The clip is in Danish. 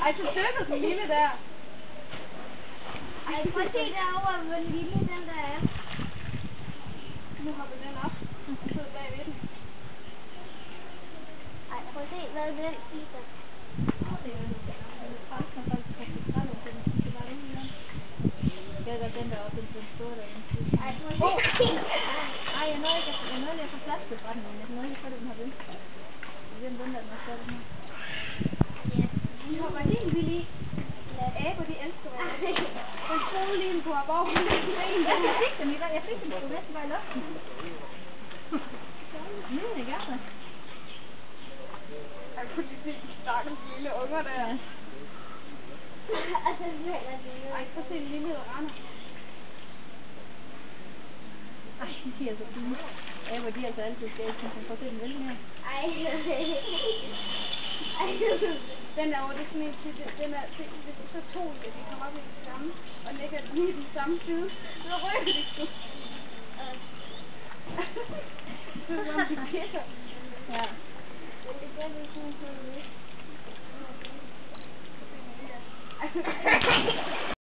Ej, så dykker den lille der. Ej, prøv at se derovre, hvor lille den der er. Nu hopper den op og sidder bagved den. Ej, prøv at se, hvad den spiser. Det er jo træls, når folk kan få skrald på den. Det var den igen. Jeg gør den der op, den store derinde. Ej, prøv at se. Ej, jeg nåede lige at få plastik fra den, men jeg nåede ikke at få den her vind. Det er den der, den er den her. Ja. De hopper helt vildt i. Aber, de elsker mig. Den troede lige, den kunne hoppe over. Jeg fik den sgu næsten bare i luften. Jeg gerne. Jeg kunne lige se de stakkels lille unger der. Ja. Og så falder den ned. Ej, prøv at se den lille, der render. Ej, de er så fine. Aber, de er altså altid skægt, men prøv at se den vel mere. Ej, Den er over, det er sådan en til, den er, hvis du så to i det, de kommer op i det samme, og lægger den i den samme side, så rører de sgu. Det er som de pisser. Ja. det gør vi sådan lidt. Altså,